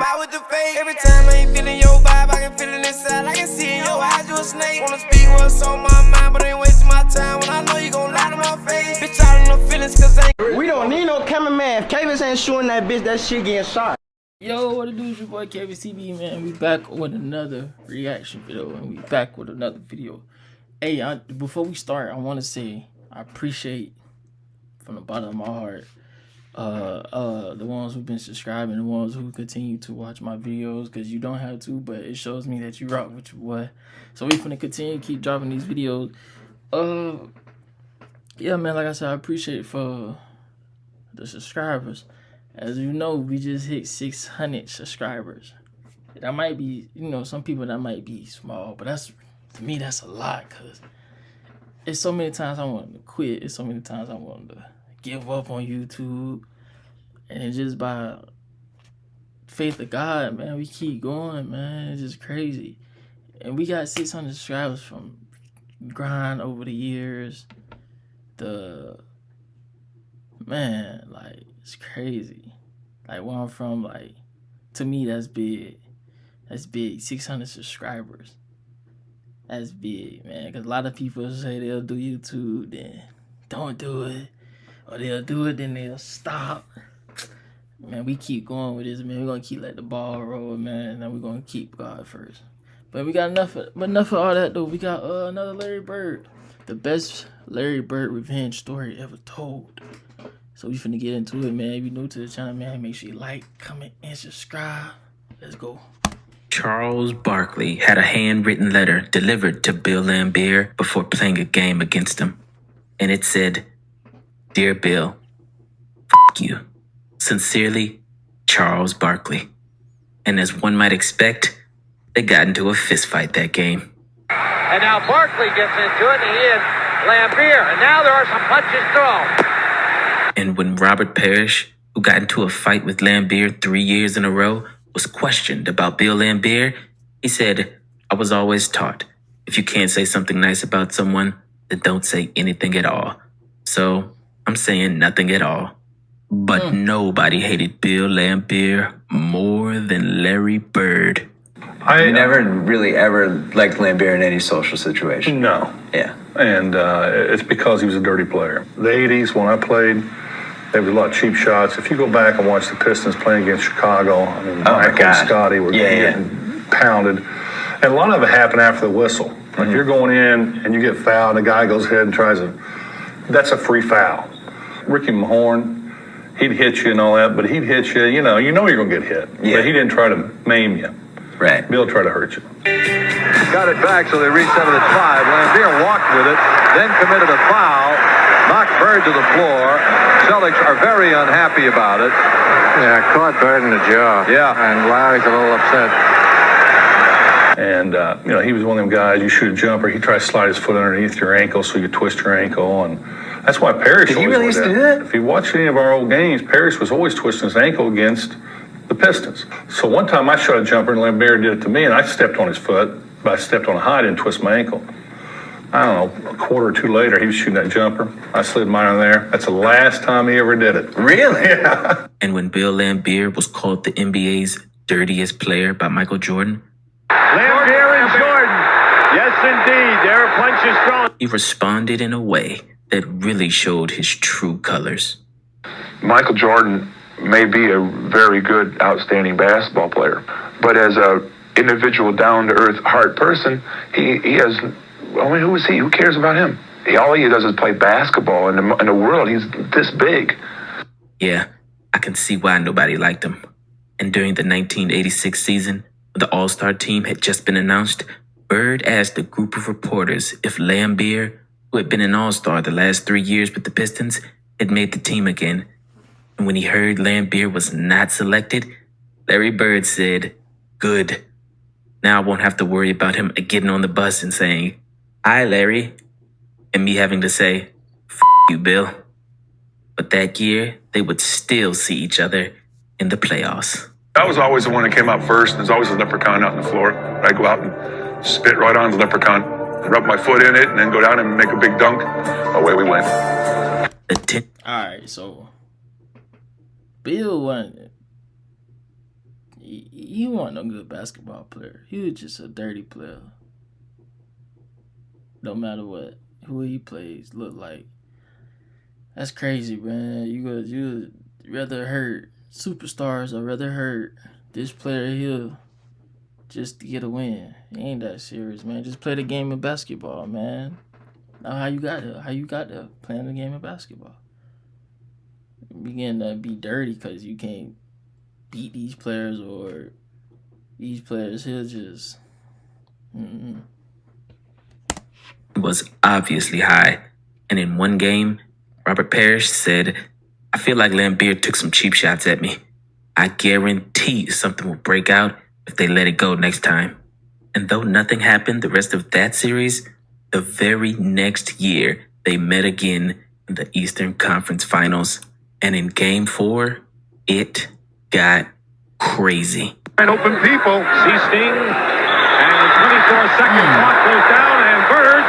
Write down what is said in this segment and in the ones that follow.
out with the fake. Every time I ain't feeling your vibe, I can feel it inside. I can see in your eyes you a snake. Wanna speak what's on my mind, but ain't wasting my time when I know you gon' lie to my face. Bitch, I don't know feelings cause I ain't. We don't need no cameraman. If Kavis ain't shooting that bitch, that shit getting shot. Yo, what it do? It's your boy KVCB, man. We back with another reaction video, and we back with another video. Hey, before we start, I want to say I appreciate from the bottom of my heart the ones who've been subscribing, the ones who continue to watch my videos, because you don't have to, but it shows me that you rock with your boy. So we finna continue to keep dropping these videos. Yeah, man, like I said, I appreciate for the subscribers. As you know, we just hit 600 subscribers. That might be, you know, some people that might be small, but that's, to me, that's a lot, because it's so many times I wanted to quit. It's so many times I wanted to give up on YouTube. And just by faith of God, man, we keep going, man. It's just crazy. And we got 600 subscribers from grind over the years. Man, like, it's crazy. Like, where I'm from, like, to me, that's big. That's big. 600 subscribers. That's big, man. Because a lot of people say they'll do YouTube, then don't do it. Or they'll do it, then they'll stop. Man, we keep going with this, man. We're going to keep letting the ball roll, man. And then we're going to keep God first. But we got enough of all that, though. We got another Larry Bird. The best Larry Bird revenge story ever told. So we finna get into it, man. If you're new to the channel, man, make sure you like, comment, and subscribe. Let's go. Charles Barkley had a handwritten letter delivered to Bill Laimbeer before playing a game against him. And it said, "Dear Bill, f*** you. Sincerely, Charles Barkley." And as one might expect, they got into a fist fight that game. And now Barkley gets into it, and he is Laimbeer. And now there are some punches thrown. And when Robert Parrish, who got into a fight with Laimbeer 3 years in a row, was questioned about Bill Laimbeer, he said, "I was always taught, if you can't say something nice about someone, then don't say anything at all. So I'm saying nothing at all." But nobody hated Bill Laimbeer more than Larry Bird. I never really ever liked Laimbeer in any social situation. No. Yeah. And it's because he was a dirty player. The 80s, when I played, there was a lot of cheap shots. If you go back and watch the Pistons playing against Chicago, I mean, Michael and Scotty were getting pounded. And a lot of it happened after the whistle. Like you're going in and you get fouled, and the guy goes ahead and tries to, that's a free foul. Ricky Mahorn, he'd hit you and all that, but he'd hit you, you know you're going to get hit. Yeah. But he didn't try to maim you. Right. Bill tried to hurt you. Got it back, so they reset it at 5. Laimbeer walked with it, then committed a foul, knocked Bird to the floor. Celtics are very unhappy about it. Yeah, caught Bird in the jaw. Yeah. And Larry's a little upset. And, you know, he was one of them guys, you shoot a jumper, he tried to slide his foot underneath your ankle so you twist your ankle. And that's why Parrish Did he really used to do that? If you watch any of our old games, Parrish was always twisting his ankle against the Pistons. So one time I shot a jumper and Laimbeer did it to me, and I stepped on his foot, but I stepped on a high and twist my ankle. I don't know, a quarter or two later, he was shooting that jumper. I slid mine on there. That's the last time he ever did it. Really? Yeah. And when Bill Laimbeer was called the NBA's dirtiest player by Michael Jordan, Laimbeer and Jordan. Yes, indeed. There are punches thrown. he responded in a way that really showed his true colors. Michael Jordan may be a very good, outstanding basketball player, but as a individual, down-to-earth, hard person, he has, I mean, who is he? Who cares about him? All he does is play basketball. In the world, he's this big. Yeah, I can see why nobody liked him. And during the 1986 season, when the All-Star team had just been announced, Bird asked a group of reporters if Laimbeer, who had been an All-Star the last 3 years with the Pistons, had made the team again. And when he heard Laimbeer was not selected, Larry Bird said, "Good. Now I won't have to worry about him getting on the bus and saying, 'Hi, Larry,' and me having to say, 'F you, Bill.'" But that year, they would still see each other in the playoffs. I was always the one that came out first. There's always a leprechaun out on the floor. I'd go out and spit right on the leprechaun, rub my foot in it, and then go down and make a big dunk. Away we went. Alright, so Bill wasn't, he wasn't a good basketball player. He was just a dirty player. No matter who he plays, look like. That's crazy, man. You would rather hurt superstars or rather hurt this player here just to get a win. It ain't that serious, man. Just play the game of basketball, man. Now how you got there? How you got there? Playing the game of basketball. You begin to be dirty because you can't beat these players or these players here just... Was obviously high, and in one game, Robert Parrish said, "I feel like Lambeer took some cheap shots at me. I guarantee something will break out if they let it go next time." And though nothing happened the rest of that series, the very next year, they met again in the Eastern Conference Finals. And in Game 4, it got crazy. And open people. C-Sting. And 24-second clock goes down, and Bird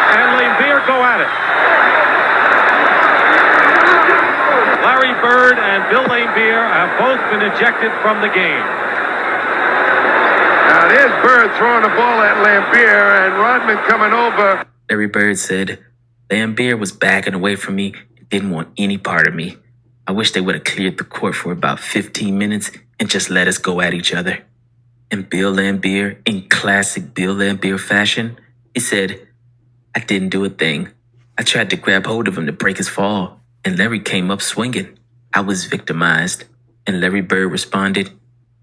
and Lambeer go at it. Larry Bird and Bill Lambeer have both been ejected from the game. Now there's Bird throwing the ball at Lambeer, and Rodman coming over. Larry Bird said, "Lambeer was backing away from me and didn't want any part of me. I wish they would have cleared the court for about 15 minutes and just let us go at each other." And Bill Lambeer, in classic Bill Lambeer fashion, he said, "I didn't do a thing. I tried to grab hold of him to break his fall, and Larry came up swinging. I was victimized." And Larry Bird responded,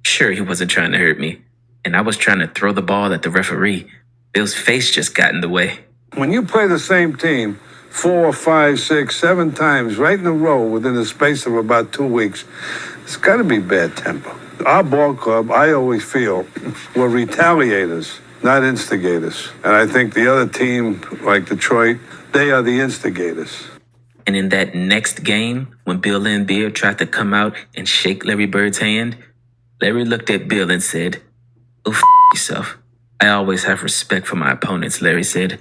"Sure, he wasn't trying to hurt me. And I was trying to throw the ball at the referee. Bill's face just got in the way." When you play the same team 4, 5, 6, 7 times right in a row within the space of about 2 weeks, it's got to be bad temper. Our ball club, I always feel, were retaliators, not instigators. And I think the other team, like Detroit, they are the instigators. And in that next game, when Bill Lambeer tried to come out and shake Larry Bird's hand, Larry looked at Bill and said, "Oh, yourself. I always have respect for my opponents," Larry said.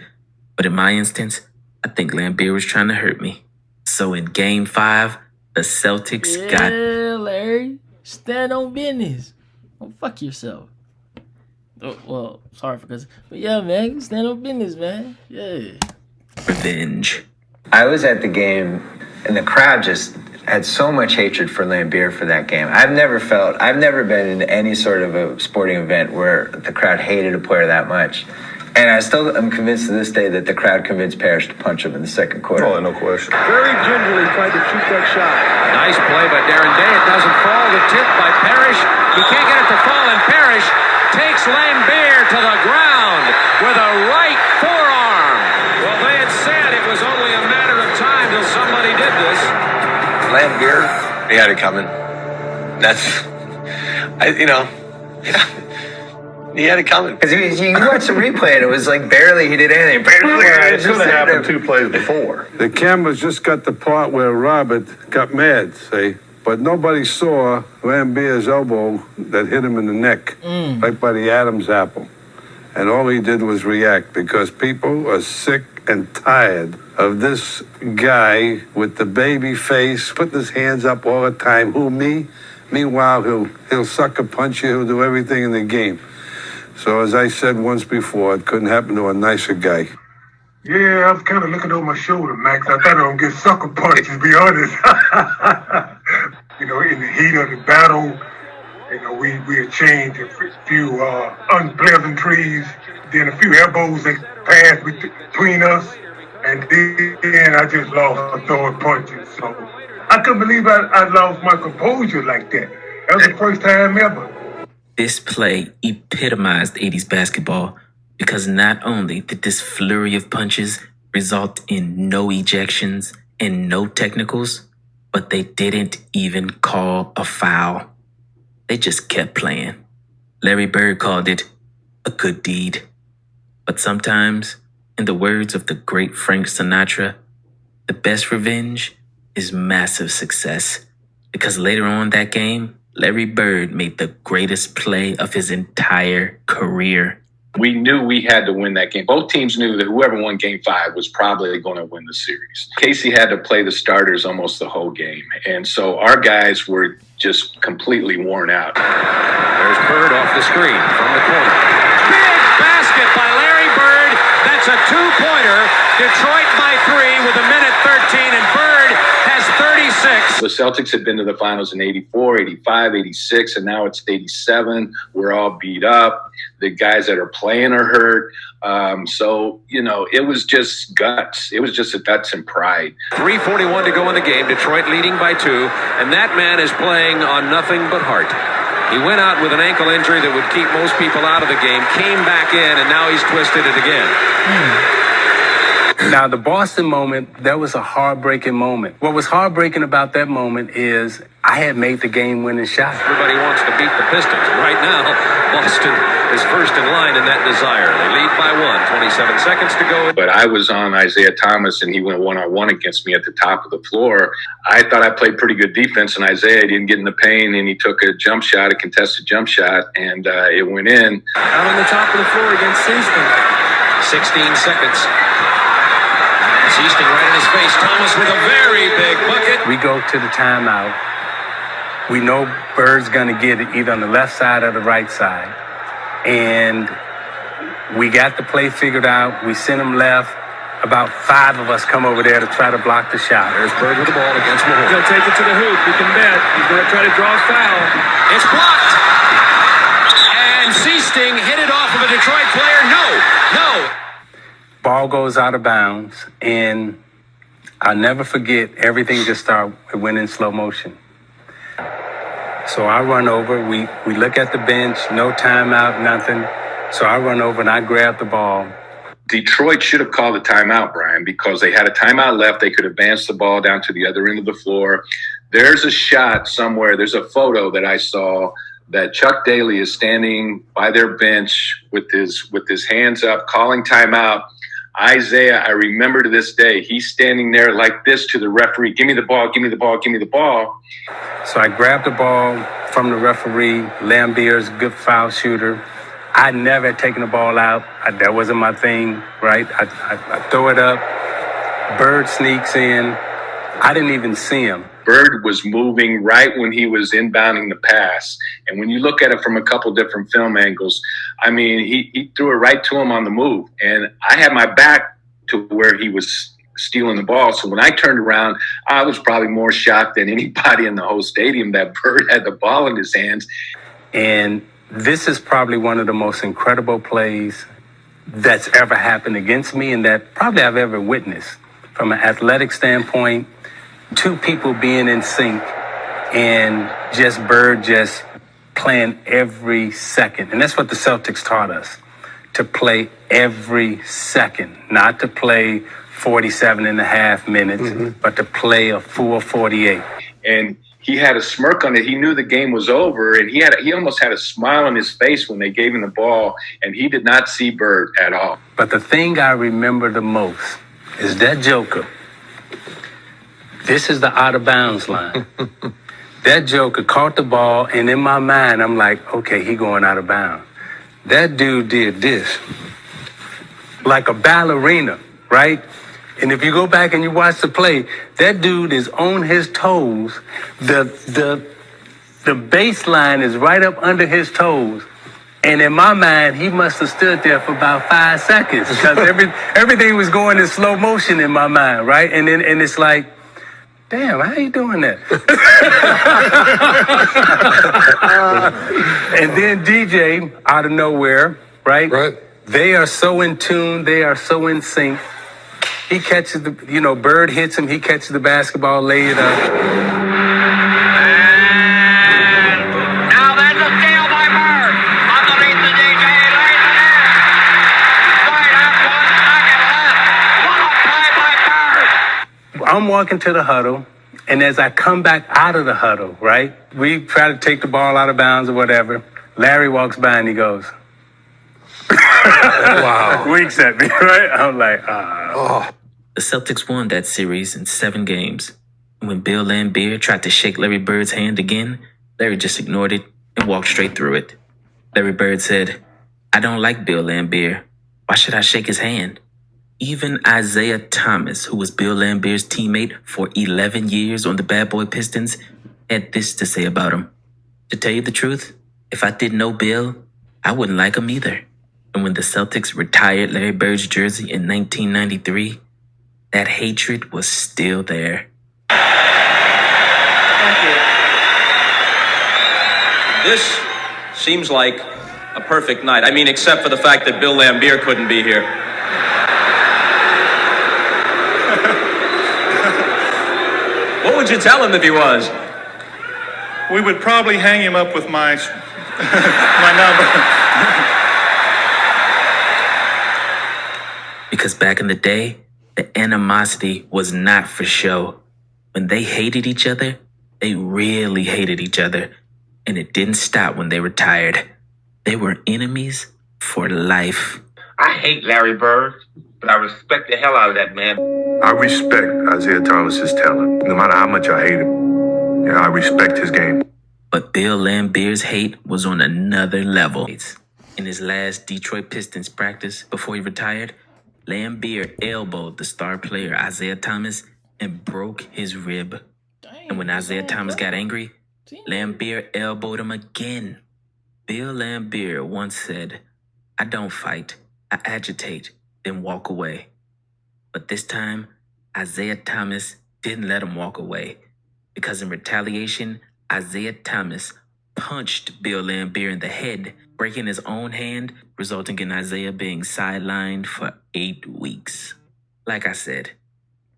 "But in my instance, I think Lambeer was trying to hurt me." So in Game 5, the Celtics got... Yeah, Larry. Stand on business. Oh, fuck yourself. Oh, well, sorry for this. But yeah, man. Stand on business, man. Yeah. revenge. I was at the game, and the crowd just had so much hatred for Lambeer for that game. I've never been in any sort of a sporting event where the crowd hated a player that much. And I still am convinced to this day that the crowd convinced Parrish to punch him in the second quarter. Oh, no question. Very gingerly tried to shoot that shot. Nice play by Darren Day. It doesn't fall. The tip by Parrish. He can't get it to fall, and Parrish takes Lambeer to the ground with a right forearm. Well, they had said it was only a matter of time till somebody did this. Lambeer, he had it coming. He had it coming. Because you watch the replay, and it was like barely he did anything. It should have happened 2 plays before. The cameras just got the part where Robert got mad, see? But nobody saw Lambeer's elbow that hit him in the neck, right by the Adam's apple. And all he did was react, because people are sick and tired of this guy with the baby face, putting his hands up all the time. Who, me? Meanwhile, he'll sucker punch you, he'll do everything in the game. So as I said once before, it couldn't happen to a nicer guy. Yeah, I was kind of looking over my shoulder, Max. I thought I was going to get sucker punched, to be honest. In the heat of the battle, we exchanged a few unpleasantries, then a few elbows that passed between us, and then I just lost a throwing punches. So I couldn't believe I lost my composure like that. That was the first time ever. This play epitomized 80s basketball because not only did this flurry of punches result in no ejections and no technicals, but they didn't even call a foul. They just kept playing. Larry Bird called it a good deed. But sometimes, in the words of the great Frank Sinatra, the best revenge is massive success. Because later on that game, Larry Bird made the greatest play of his entire career. We knew we had to win that game. Both teams knew that whoever won Game 5 was probably going to win the series. Casey had to play the starters almost the whole game. And so our guys were just completely worn out. There's Bird off the screen from the corner. Big basket by Larry Bird. That's a two-pointer. Detroit by 3 with a minute 13, and Bird has 36. The Celtics had been to the finals in 84, 85, 86, and now it's 87. We're all beat up. The guys that are playing are hurt. So, you know, it was just guts. It was just a guts and pride. 3:41 to go in the game. Detroit leading by 2, and that man is playing on nothing but heart. He went out with an ankle injury that would keep most people out of the game, came back in, and now he's twisted it again. Now, the Boston moment, that was a heartbreaking moment. What was heartbreaking about that moment is I had made the game-winning shot. Everybody wants to beat the Pistons. Right now, Boston is first in line in that desire. They lead by 1, 27 seconds to go. But I was on Isaiah Thomas, and he went one-on-one against me at the top of the floor. I thought I played pretty good defense, and Isaiah didn't get in the paint, and he took a jump shot, a contested jump shot, and it went in. Out on the top of the floor against Houston. 16 seconds. Easting right in his face. Thomas with a very big bucket. We go to the timeout. We know Bird's going to get it either on the left side or the right side. And we got the play figured out. We sent him left. About 5 of us come over there to try to block the shot. There's Bird with the ball against Mahone. He'll take it to the hoop. You can bet. He's going to try to draw a foul. It's blocked. And Seasting hit it off of a Detroit player. No. Ball goes out of bounds, and I'll never forget, everything just went in slow motion. So I run over, we look at the bench, no timeout, nothing. So I run over and I grab the ball. Detroit should have called a timeout, Brian, because they had a timeout left. They could advance the ball down to the other end of the floor. There's a shot somewhere, there's a photo that I saw that Chuck Daly is standing by their bench with his hands up, calling timeout. Isaiah, I remember to this day, he's standing there like this to the referee. Give me the ball, give me the ball, give me the ball. So I grabbed the ball from the referee. Lambier's a good foul shooter. I never had taken the ball out. That wasn't my thing, right? I throw it up. Bird sneaks in. I didn't even see him. Bird was moving right when he was inbounding the pass. And when you look at it from a couple different film angles, I mean, he threw it right to him on the move. And I had my back to where he was stealing the ball. So when I turned around, I was probably more shocked than anybody in the whole stadium that Bird had the ball in his hands. And this is probably one of the most incredible plays that's ever happened against me and that probably I've ever witnessed. From an athletic standpoint, 2 people being in sync and just Bird just playing every second. And that's what the Celtics taught us, to play every second, not to play 47 and a half minutes, but to play a full 48. And he had a smirk on it. He knew the game was over, and he almost had a smile on his face when they gave him the ball, and he did not see Bird at all. But the thing I remember the most is that Joker. This is the out of bounds line. That Joker caught the ball, and in my mind, I'm like, okay, he going out of bounds. That dude did this, like a ballerina, right? And if you go back and you watch the play, that dude is on his toes. The baseline is right up under his toes. And in my mind, he must have stood there for about 5 seconds because everything was going in slow motion in my mind, right? And it's like, damn, how you doing that? And then DJ, out of nowhere, right? Right. They are so in tune. They are so in sync. He catches Bird hits him. He catches the basketball, lay it up. I'm walking to the huddle, and as I come back out of the huddle, right, we try to take the ball out of bounds or whatever. Larry walks by and he goes, wow. Winks at me, right? I'm like, oh. The Celtics won that series in 7 games. And when Bill Laimbeer tried to shake Larry Bird's hand again, Larry just ignored it and walked straight through it. Larry Bird said, I don't like Bill Laimbeer. Why should I shake his hand? Even Isaiah Thomas, who was Bill Laimbeer's teammate for 11 years on the Bad Boy Pistons, had this to say about him. To tell you the truth, if I didn't know Bill, I wouldn't like him either. And when the Celtics retired Larry Bird's jersey in 1993, that hatred was still there. Thank you. This seems like a perfect night. I mean, except for the fact that Bill Laimbeer couldn't be here. What would you tell him if he was? We would probably hang him up with my my number. Because back in the day, the animosity was not for show. When they hated each other, they really hated each other. And it didn't stop when they retired. They were enemies for life. I hate Larry Bird, but I respect the hell out of that man. I respect Isaiah Thomas's talent, no matter how much I hate him. Yeah, I respect his game. But Bill Laimbeer's hate was on another level. In his last Detroit Pistons practice before he retired, Laimbeer elbowed the star player Isaiah Thomas and broke his rib. And when Isaiah Thomas got angry, Laimbeer elbowed him again. Bill Laimbeer once said, "I don't fight, I agitate, then walk away." But this time, Isaiah Thomas didn't let him walk away, because in retaliation, Isaiah Thomas punched Bill Laimbeer in the head, breaking his own hand, resulting in Isaiah being sidelined for 8 weeks. Like I said,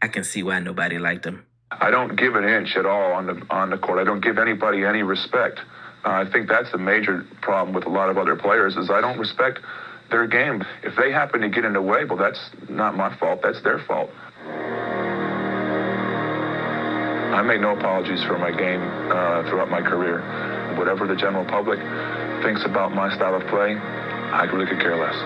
I can see why nobody liked him. I don't give an inch at all on the court. I don't give anybody any respect. I think that's the major problem with a lot of other players is I don't respect their game. If they happen to get in the way, well, that's not my fault. That's their fault. I make no apologies for my game throughout my career. Whatever the general public thinks about my style of play, I really could care less.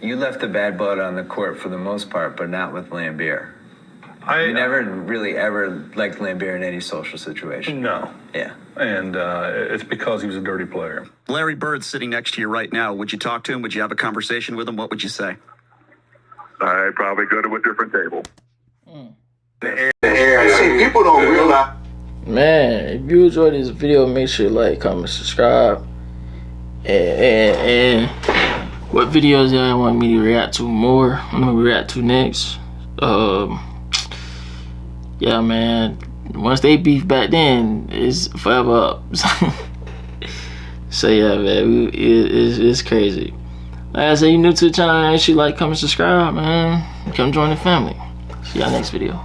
You left the bad blood on the court for the most part, but not with Laimbeer. You never really ever liked Laimbeer in any social situation. No. Yeah. And it's because he was a dirty player. Larry Bird's sitting next to you right now. Would you talk to him? Would you have a conversation with him? What would you say? I'd probably go to a different table. See, people don't realize. Man, if you enjoyed this video, make sure you like, comment, subscribe. And what videos y'all want me to react to more? I'm gonna react to next. Yeah, man. Once they beef back then, it's forever up. So yeah, man, it's crazy. Like I said, you new to the channel, make sure you like, comment, subscribe, man. Come join the family. See y'all next video.